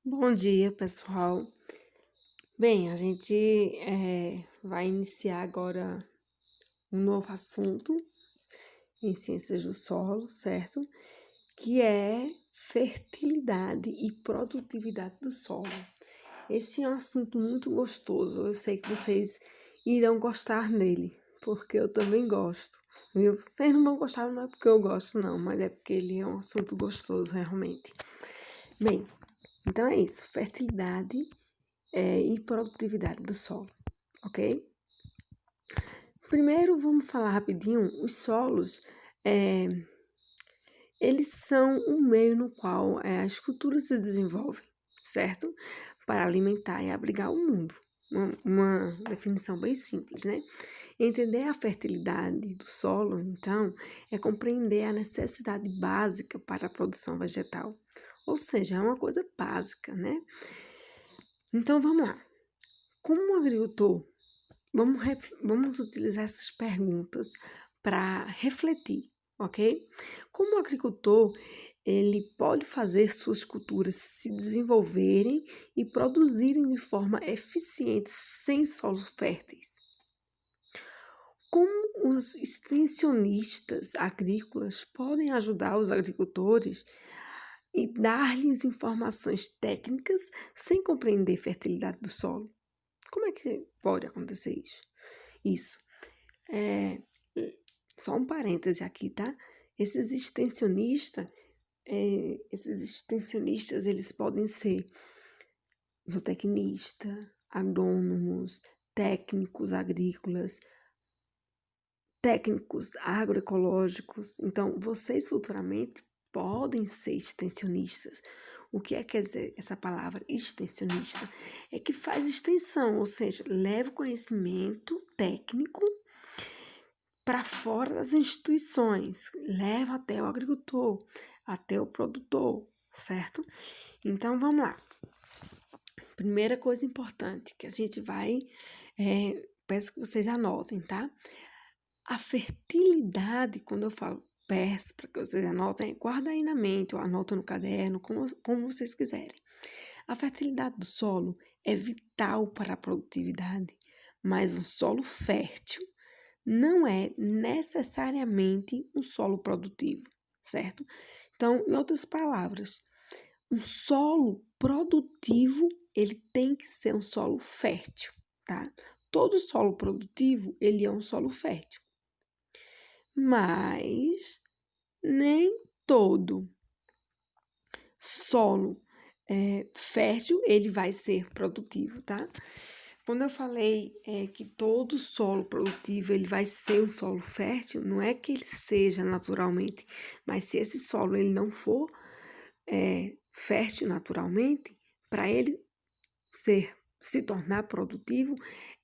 Bom dia, pessoal. Bem, a gente vai iniciar agora um novo assunto em ciências do solo, certo? Que é fertilidade e produtividade do solo. Esse é um assunto muito gostoso. Eu sei que vocês irão gostar dele, porque eu também gosto. Viu? Vocês não vão gostar, não é porque eu gosto, não, mas é porque ele é um assunto gostoso, realmente. Bem, então é isso. Fertilidade e produtividade do solo, ok? Primeiro, vamos falar rapidinho, os solos, eles são um meio no qual as culturas se desenvolvem, certo? Para alimentar e abrigar o mundo. Uma definição bem simples, né? Entender a fertilidade do solo, então, é compreender a necessidade básica para a produção vegetal. Ou seja, é uma coisa básica, né? Então, vamos lá. Como um agricultor, vamos utilizar essas perguntas para refletir, ok? Como o agricultor, ele pode fazer suas culturas se desenvolverem e produzirem de forma eficiente sem solos férteis? Como os extensionistas agrícolas podem ajudar os agricultores e dar-lhes informações técnicas sem compreender a fertilidade do solo? Como é que pode acontecer isso? Isso. É, só um parêntese aqui, tá? Esses extensionistas, eles podem ser zootecnistas, agrônomos, técnicos agrícolas, técnicos agroecológicos. Então, vocês futuramente podem ser extensionistas. O que quer dizer essa palavra extensionista? É que faz extensão, ou seja, leva o conhecimento técnico para fora das instituições, leva até o agricultor, até o produtor, certo? Então, vamos lá. Primeira coisa importante que a gente vai, peço que vocês anotem, tá? A fertilidade, quando eu falo, peço para que vocês anotem, guarda aí na mente, ou anota no caderno, como vocês quiserem. A fertilidade do solo é vital para a produtividade, mas um solo fértil não é necessariamente um solo produtivo, certo? Então, em outras palavras, um solo produtivo, ele tem que ser um solo fértil, tá? Todo solo produtivo, ele é um solo fértil. Mas nem todo solo fértil, ele vai ser produtivo, tá? Quando eu falei que todo solo produtivo ele vai ser um solo fértil, não é que ele seja naturalmente, mas se esse solo ele não for fértil naturalmente, para ele se tornar produtivo,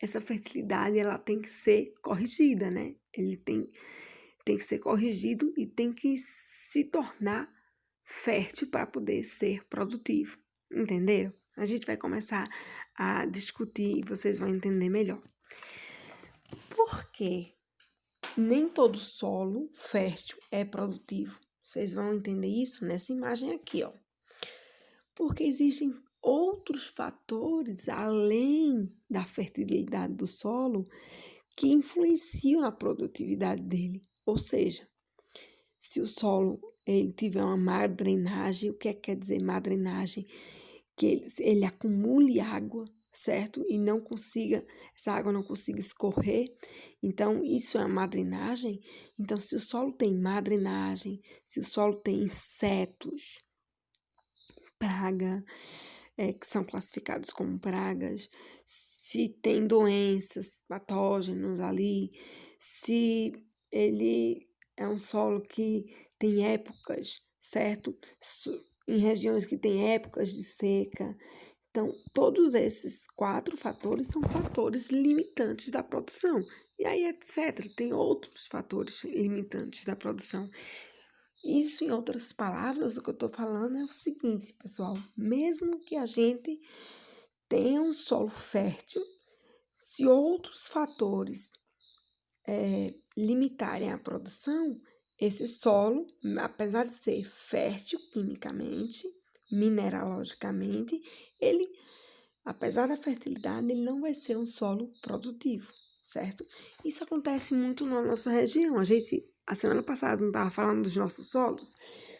essa fertilidade ela tem que ser corrigida, né? Ele tem que ser corrigido e tem que se tornar fértil para poder ser produtivo. Entenderam? A gente vai começar a discutir e vocês vão entender melhor. Por que nem todo solo fértil é produtivo? Vocês vão entender isso nessa imagem aqui, ó. Porque existem outros fatores além da fertilidade do solo que influenciam na produtividade dele. Ou seja, se o solo ele tiver uma má drenagem, o que quer dizer má drenagem? Que ele acumule água, certo? E essa água não consiga escorrer. Então, isso é uma má drenagem. Então, se o solo tem má drenagem, se o solo tem insetos, praga, que são classificados como pragas, se tem doenças, patógenos ali, se ele é um solo que tem épocas, certo? Em regiões que tem épocas de seca. Então, todos esses 4 fatores são fatores limitantes da produção. E aí, etc. Tem outros fatores limitantes da produção. Isso, em outras palavras, o que eu estou falando é o seguinte, pessoal. Mesmo que a gente tenha um solo fértil, se outros fatores limitarem a produção, esse solo, apesar de ser fértil quimicamente, mineralogicamente, ele, apesar da fertilidade, ele não vai ser um solo produtivo, certo? Isso acontece muito na nossa região. A semana passada, não estava falando dos nossos solos?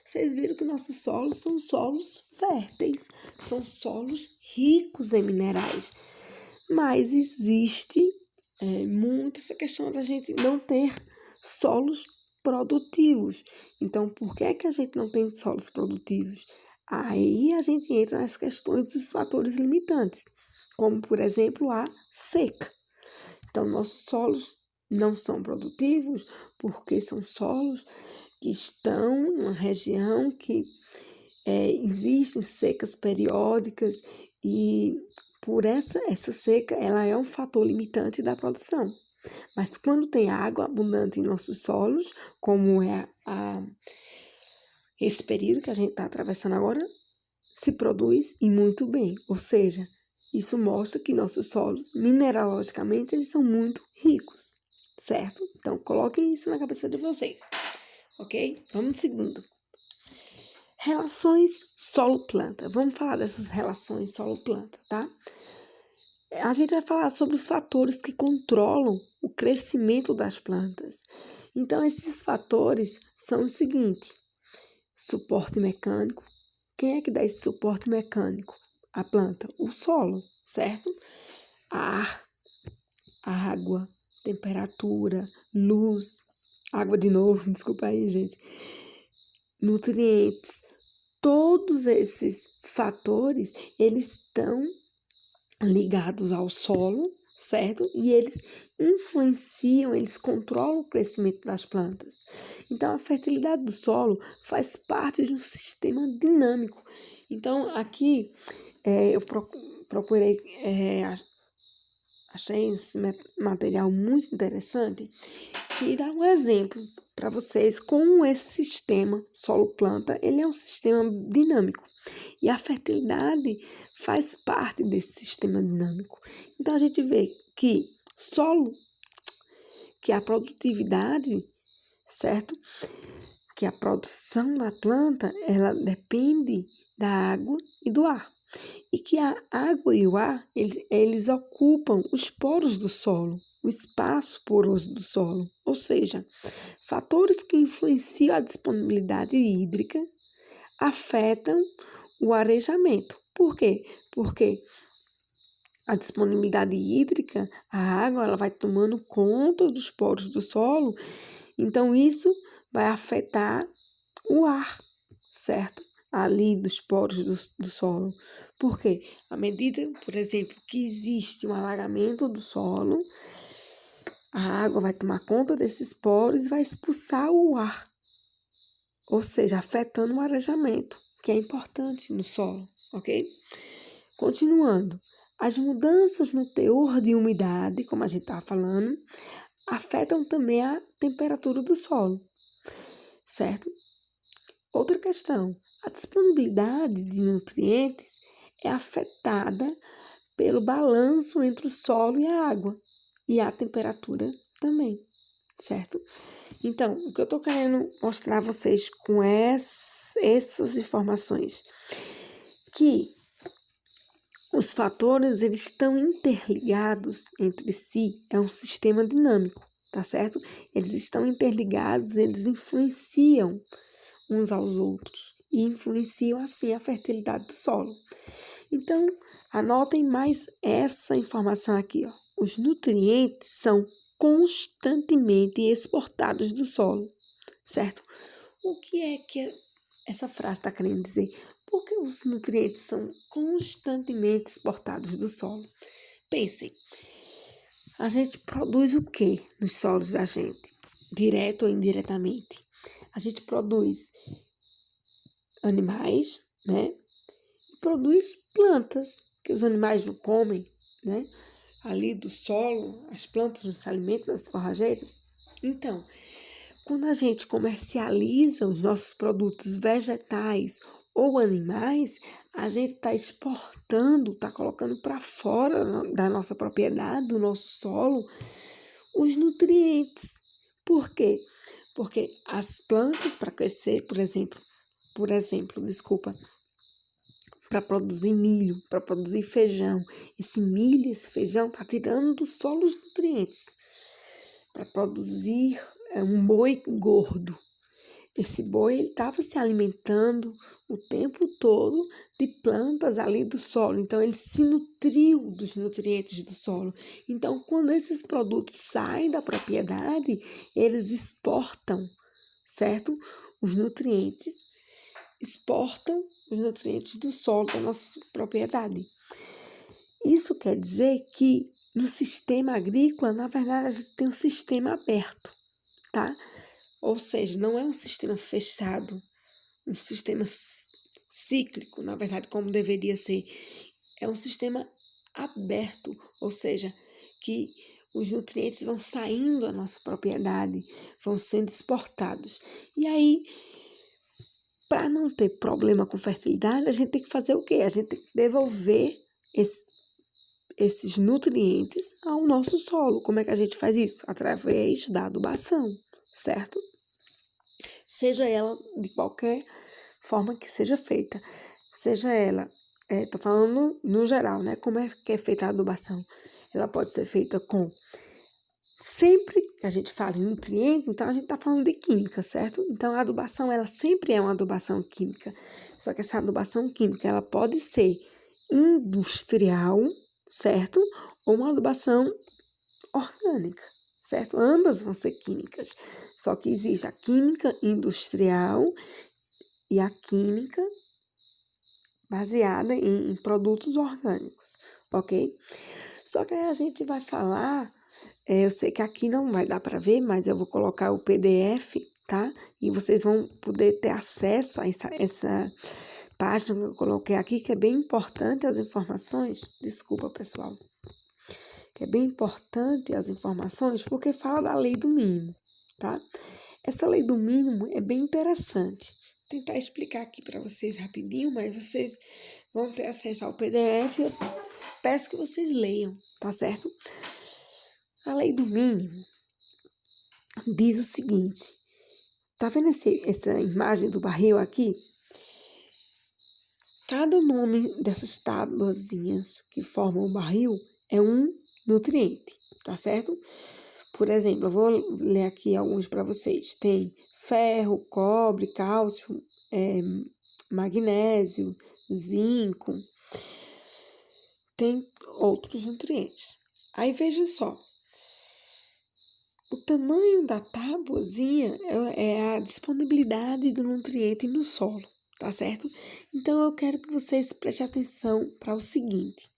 Vocês viram que nossos solos são solos férteis, são solos ricos em minerais. Mas existe muito essa questão da gente não ter solos produtivos. Então, por que é que a gente não tem solos produtivos? Aí a gente entra nas questões dos fatores limitantes, como, por exemplo, a seca. Então, nossos solos não são produtivos porque são solos que estão em uma região que existem secas periódicas e por essa seca, ela é um fator limitante da produção. Mas quando tem água abundante em nossos solos, como é esse período que a gente está atravessando agora, se produz e muito bem. Ou seja, isso mostra que nossos solos, mineralogicamente, eles são muito ricos, certo? Então, coloquem isso na cabeça de vocês, ok? Vamos seguindo. Relações solo-planta. Vamos falar dessas relações solo-planta, tá? A gente vai falar sobre os fatores que controlam o crescimento das plantas. Então, esses fatores são o seguinte: suporte mecânico. Quem é que dá esse suporte mecânico? A planta, o solo, certo? Ar, água, temperatura, luz, água de novo, desculpa aí, gente. Nutrientes. Todos esses fatores, eles estão ligados ao solo, certo? E eles influenciam, eles controlam o crescimento das plantas. Então, a fertilidade do solo faz parte de um sistema dinâmico. Então, aqui eu procurei, achei esse material muito interessante e dar um exemplo para vocês como esse sistema solo-planta, ele é um sistema dinâmico. E a fertilidade faz parte desse sistema dinâmico. Então, a gente vê que solo, que a produtividade, certo? Que a produção da planta, ela depende da água e do ar. E que a água e o ar, eles ocupam os poros do solo, o espaço poroso do solo. Ou seja, fatores que influenciam a disponibilidade hídrica afetam o arejamento. Por quê? Porque a disponibilidade hídrica, a água, ela vai tomando conta dos poros do solo, então isso vai afetar o ar, certo? Ali dos poros do solo. Por quê? À medida, por exemplo, que existe um alagamento do solo, a água vai tomar conta desses poros e vai expulsar o ar, ou seja, afetando o arejamento, que é importante no solo, ok? Continuando, as mudanças no teor de umidade, como a gente estava falando, afetam também a temperatura do solo, certo? Outra questão, a disponibilidade de nutrientes é afetada pelo balanço entre o solo e a água, e a temperatura também, certo? Então, o que eu estou querendo mostrar a vocês com essas informações, que os fatores, eles estão interligados entre si, é um sistema dinâmico, tá certo? Eles estão interligados, eles influenciam uns aos outros e influenciam assim a fertilidade do solo. Então, anotem mais essa informação aqui, ó. Os nutrientes são constantemente exportados do solo, certo? O que é que essa frase está querendo dizer? Porque os nutrientes são constantemente exportados do solo. Pensem, a gente produz o que nos solos da gente? Direto ou indiretamente? A gente produz animais, né? E produz plantas, que os animais não comem, né? Ali do solo, as plantas não se alimentam das forrageiras. Então, quando a gente comercializa os nossos produtos vegetais ou animais, a gente está exportando, está colocando para fora da nossa propriedade, do nosso solo, os nutrientes. Por quê? Porque as plantas para crescer, por exemplo, para produzir milho, para produzir feijão. Esse milho, esse feijão está tirando do solo os nutrientes para produzir um boi gordo. Esse boi estava se alimentando o tempo todo de plantas ali do solo. Então, ele se nutriu dos nutrientes do solo. Então, quando esses produtos saem da propriedade, eles exportam, certo? Os nutrientes, exportam os nutrientes do solo da nossa propriedade. Isso quer dizer que no sistema agrícola, na verdade, a gente tem um sistema aberto, tá? Ou seja, não é um sistema fechado, um sistema cíclico, na verdade, como deveria ser. É um sistema aberto, ou seja, que os nutrientes vão saindo da nossa propriedade, vão sendo exportados. E aí, para não ter problema com fertilidade, a gente tem que fazer o quê? A gente tem que devolver esses nutrientes ao nosso solo. Como é que a gente faz isso? Através da adubação, certo? Seja ela de qualquer forma que seja feita. Seja ela, tô falando no geral, né? Como é que é feita a adubação? Ela pode ser feita com... Sempre que a gente fala em nutriente, então a gente está falando de química, certo? Então a adubação, ela sempre é uma adubação química. Só que essa adubação química, ela pode ser industrial, certo? Ou uma adubação orgânica, certo? Ambas vão ser químicas. Só que existe a química industrial e a química baseada em produtos orgânicos, ok? Só que aí a gente vai falar, eu sei que aqui não vai dar para ver, mas eu vou colocar o PDF, tá? E vocês vão poder ter acesso a essa página que eu coloquei aqui, que é bem importante as informações. Desculpa, pessoal. Que é bem importante as informações, porque fala da lei do mínimo, tá? Essa lei do mínimo é bem interessante. Vou tentar explicar aqui para vocês rapidinho, mas vocês vão ter acesso ao PDF. Eu peço que vocês leiam, tá certo? A lei do mínimo diz o seguinte. Tá vendo essa imagem do barril aqui? Cada nome dessas tabuazinhas que formam o barril é um nutriente, tá certo? Por exemplo, eu vou ler aqui alguns para vocês. Tem ferro, cobre, cálcio, magnésio, zinco. Tem outros nutrientes. Aí veja só. O tamanho da tabuazinha é a disponibilidade do nutriente no solo, tá certo? Então, eu quero que vocês prestem atenção para o seguinte.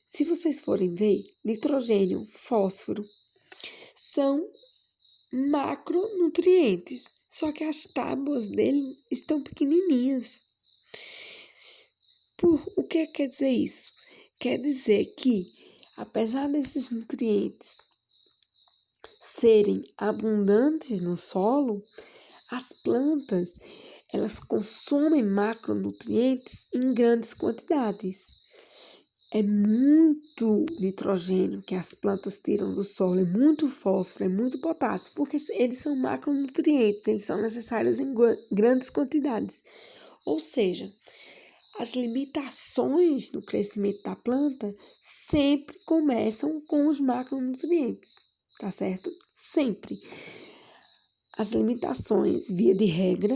Se vocês forem ver, nitrogênio, fósforo, são macronutrientes, só que as tábuas dele estão pequenininhas. O que quer dizer isso? Quer dizer que, apesar desses nutrientes serem abundantes no solo, as plantas, elas consomem macronutrientes em grandes quantidades. É muito nitrogênio que as plantas tiram do solo, é muito fósforo, é muito potássio, porque eles são macronutrientes, eles são necessários em grandes quantidades. Ou seja, as limitações no crescimento da planta sempre começam com os macronutrientes, tá certo? Sempre. As limitações, via de regra,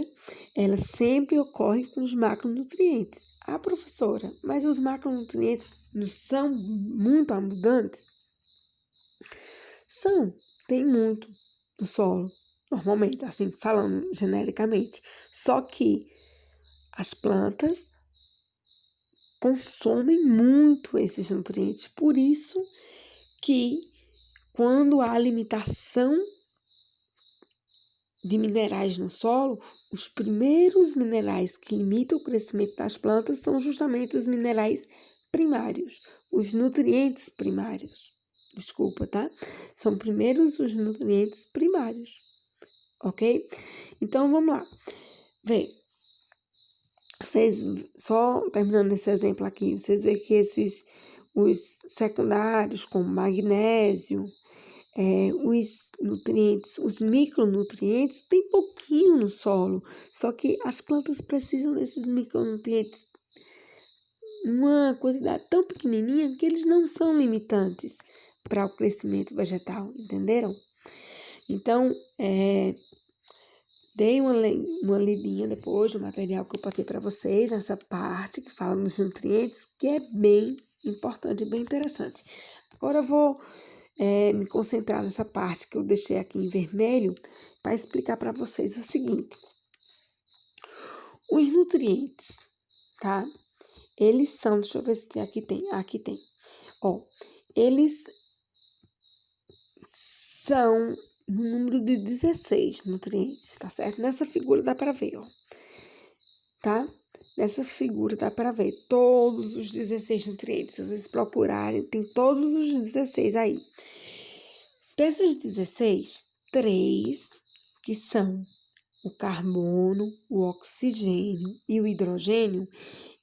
elas sempre ocorrem com os macronutrientes. Ah, professora, mas os macronutrientes não são muito abundantes? São, tem muito no solo, normalmente, assim, falando genericamente. Só que as plantas consomem muito esses nutrientes. Por isso que quando há limitação de minerais no solo, os primeiros minerais que limitam o crescimento das plantas são justamente os minerais primários, os nutrientes primários. Desculpa, tá? São primeiros os nutrientes primários, ok? Então, vamos lá. Vê, vocês, só terminando esse exemplo aqui, vocês veem que os secundários, como magnésio, os nutrientes, os micronutrientes, tem pouquinho no solo, só que as plantas precisam desses micronutrientes uma quantidade tão pequenininha que eles não são limitantes para o crescimento vegetal, entenderam? Então, dei uma lidinha depois do material que eu passei para vocês, nessa parte que fala dos nutrientes, que é bem importante e bem interessante. Agora eu vou me concentrar nessa parte que eu deixei aqui em vermelho para explicar para vocês o seguinte. Os nutrientes, tá? Eles são, deixa eu ver se tem, aqui tem. Ó, eles são no número de 16 nutrientes, tá certo? Nessa figura dá para ver, ó. Tá? Nessa figura dá para ver todos os 16 nutrientes. Se vocês procurarem, tem todos os 16 aí. Desses 16, 3 que são o carbono, o oxigênio e o hidrogênio,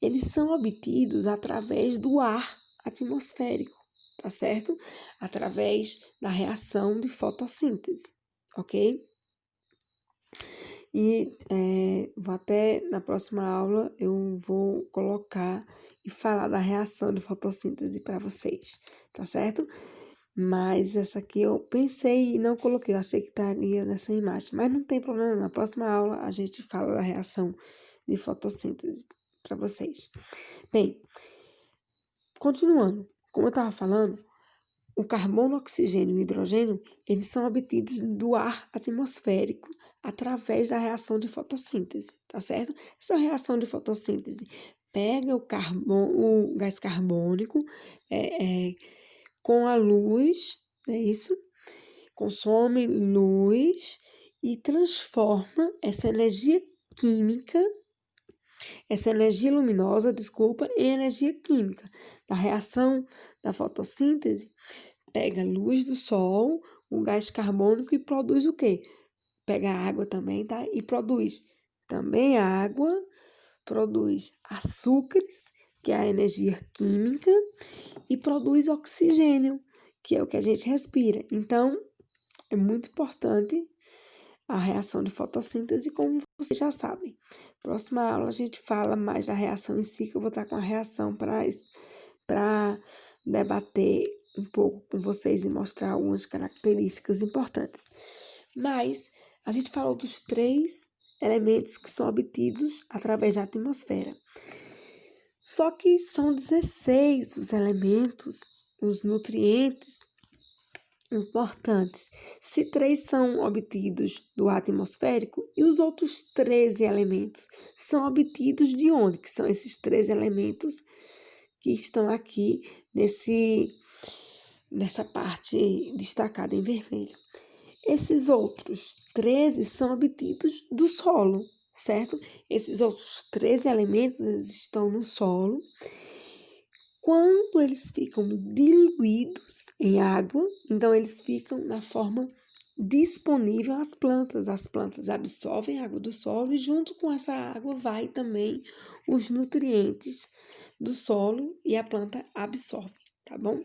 eles são obtidos através do ar atmosférico, tá certo? Através da reação de fotossíntese, ok? E vou até, na próxima aula, eu vou colocar e falar da reação de fotossíntese para vocês, tá certo? Mas essa aqui eu pensei e não coloquei, eu achei que estaria nessa imagem. Mas não tem problema, na próxima aula a gente fala da reação de fotossíntese para vocês. Bem, continuando, como eu estava falando, o carbono, o oxigênio e o hidrogênio, eles são obtidos do ar atmosférico através da reação de fotossíntese, tá certo? Essa reação de fotossíntese pega o gás carbônico com a luz, é isso? Consome luz e transforma essa energia luminosa, em energia química. Da reação da fotossíntese, pega a luz do sol, o gás carbônico e produz o quê? Pega a água também, tá? E produz também água, produz açúcares, que é a energia química, e produz oxigênio, que é o que a gente respira. Então, é muito importante a reação de fotossíntese, como vocês já sabem. Próxima aula a gente fala mais da reação em si, que eu vou estar com a reação para debater um pouco com vocês e mostrar algumas características importantes. Mas a gente falou dos 3 elementos que são obtidos através da atmosfera. Só que são 16 os elementos, os nutrientes importantes. Se 3 são obtidos do ar atmosférico, e os outros 13 elementos são obtidos de onde? Que são esses 13 elementos que estão aqui nessa parte destacada em vermelho. Esses outros 13 são obtidos do solo, certo? Esses outros 13 elementos, eles estão no solo. Quando eles ficam diluídos em água, então eles ficam na forma disponível às plantas. As plantas absorvem a água do solo e junto com essa água vai também os nutrientes do solo e a planta absorve, tá bom?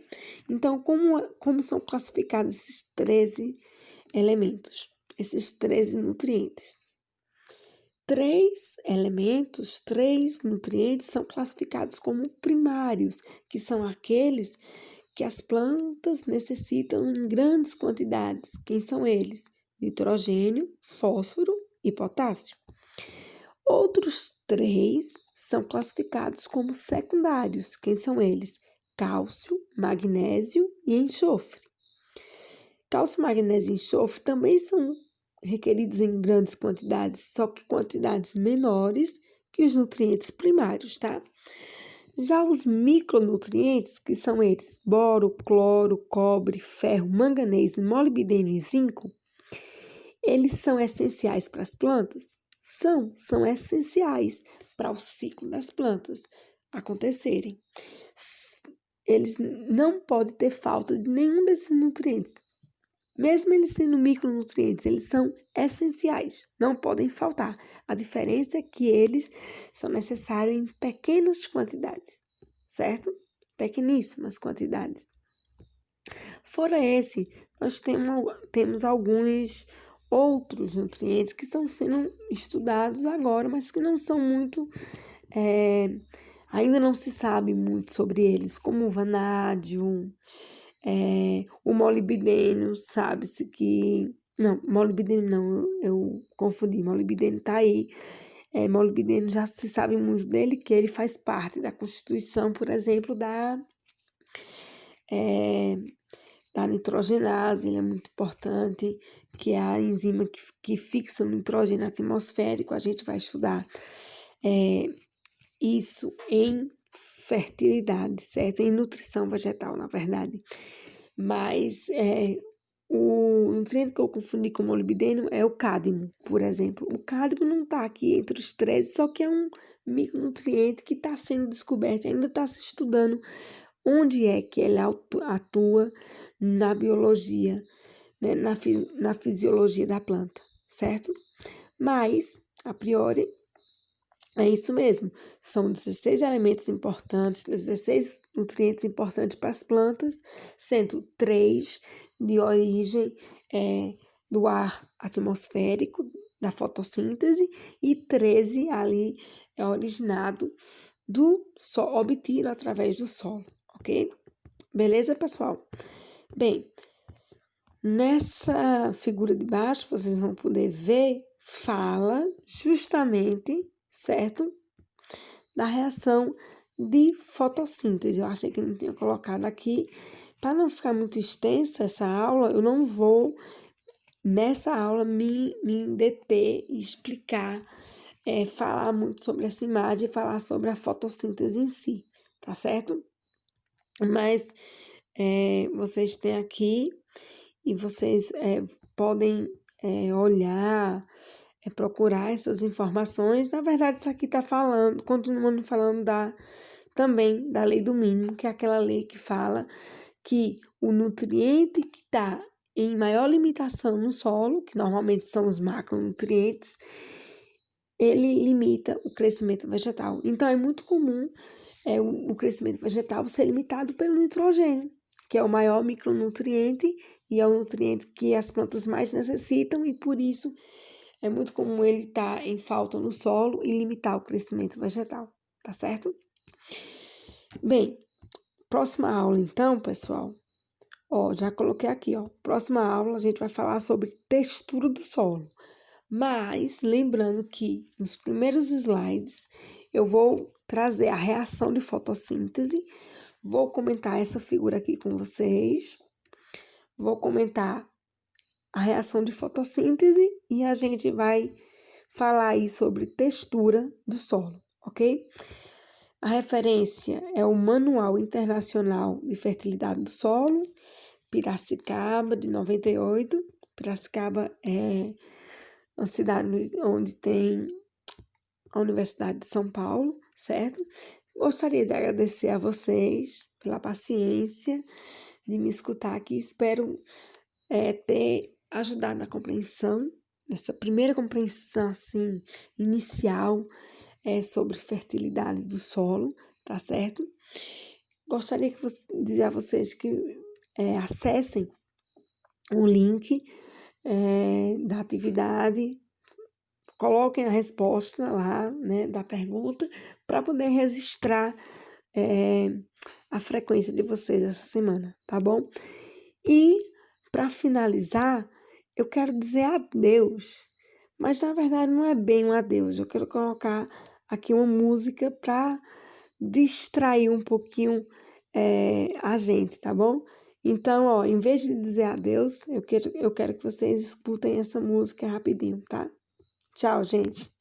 Então, como são classificados esses 13 elementos, esses 13 nutrientes? 3 nutrientes são classificados como primários, que são aqueles que as plantas necessitam em grandes quantidades. Quem são eles? Nitrogênio, fósforo e potássio. Outros 3 são classificados como secundários. Quem são eles? Cálcio, magnésio e enxofre. Cálcio, magnésio e enxofre também são requeridos em grandes quantidades, só que quantidades menores que os nutrientes primários, tá? Já os micronutrientes, que são eles, boro, cloro, cobre, ferro, manganês, molibdênio e zinco, eles são essenciais para as plantas? São essenciais para o ciclo das plantas acontecerem. Eles não podem ter falta de nenhum desses nutrientes. Mesmo eles sendo micronutrientes, eles são essenciais, não podem faltar. A diferença é que eles são necessários em pequenas quantidades, certo? Pequeníssimas quantidades. Fora esse, nós temos alguns outros nutrientes que estão sendo estudados agora, mas que não são muito Ainda não se sabe muito sobre eles, como o vanádio, o molibdênio, sabe-se que... Não, molibdênio não, eu confundi, molibdênio tá aí. Molibdênio já se sabe muito dele, que ele faz parte da constituição, por exemplo, da nitrogenase, ele é muito importante, que é a enzima que fixa o nitrogênio atmosférico. A gente vai estudar isso em fertilidade, certo? Em nutrição vegetal, na verdade. Mas o nutriente que eu confundi com molibdênio é o cádmio, por exemplo. O cádmio não está aqui entre os 13, só que é um micronutriente que está sendo descoberto, ainda está se estudando onde é que ele atua na biologia, né, na fisiologia da planta, certo? Mas, a priori, é isso mesmo. São 16 elementos importantes, 16 nutrientes importantes para as plantas, sendo 3 de origem do ar atmosférico, da fotossíntese, e 13 ali é originado do sol, obtido através do solo, ok? Beleza, pessoal? Bem, nessa figura de baixo, vocês vão poder ver, fala justamente, certo? Da reação de fotossíntese. Eu achei que não tinha colocado aqui. Para não ficar muito extensa essa aula, eu não vou, nessa aula, me deter e explicar, falar muito sobre essa imagem e falar sobre a fotossíntese em si, tá certo? Mas vocês têm aqui e vocês podem olhar, procurar essas informações. Na verdade, isso aqui está falando, continuando falando também da lei do mínimo, que é aquela lei que fala que o nutriente que está em maior limitação no solo, que normalmente são os macronutrientes, ele limita o crescimento vegetal. Então, é muito comum o crescimento vegetal ser limitado pelo nitrogênio, que é o maior micronutriente e é o nutriente que as plantas mais necessitam, e por isso é muito comum ele estar em falta no solo e limitar o crescimento vegetal, tá certo? Bem, próxima aula então, pessoal, já coloquei aqui, próxima aula a gente vai falar sobre textura do solo, mas lembrando que nos primeiros slides eu vou trazer a reação de fotossíntese, vou comentar essa figura aqui com vocês, vou comentar a reação de fotossíntese e a gente vai falar aí sobre textura do solo, ok? A referência é o Manual Internacional de Fertilidade do Solo, Piracicaba, de 98. Piracicaba é uma cidade onde tem a Universidade de São Paulo, certo? Gostaria de agradecer a vocês pela paciência de me escutar aqui. Espero ter ajudado na compreensão, nessa primeira compreensão assim, inicial sobre fertilidade do solo, tá certo? Gostaria de dizer a vocês que acessem o link da atividade, coloquem a resposta lá, né, da pergunta, para poder registrar a frequência de vocês essa semana, tá bom? E, para finalizar, eu quero dizer adeus, mas na verdade não é bem um adeus, eu quero colocar aqui uma música para distrair um pouquinho a gente, tá bom? Então, em vez de dizer adeus, eu quero que vocês escutem essa música rapidinho, tá? Tchau, gente!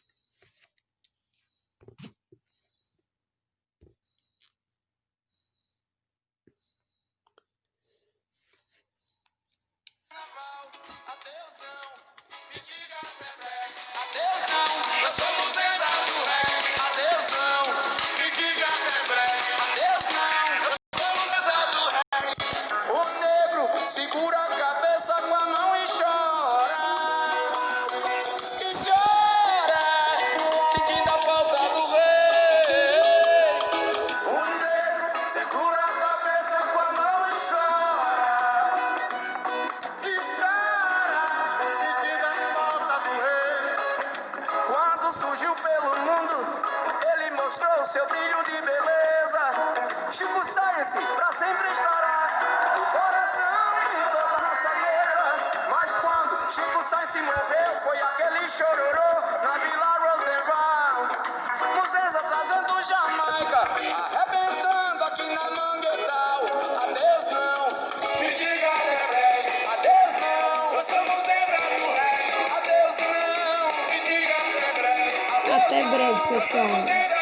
Segura a cabeça com a mão e chora. E chora. seu brilho de beleza. Chico Science pra sempre estará no coração de toda raça negra. Mas quando Chico Science morreu, foi aquele chororô na Vila Roosevelt. Muzenza trazendo Jamaica, arrebentando aqui na Mangueital. Adeus não, me diga até breve. Adeus não, eu sou Muzenza do rap. Adeus não, me diga até breve. Até breve, pessoal.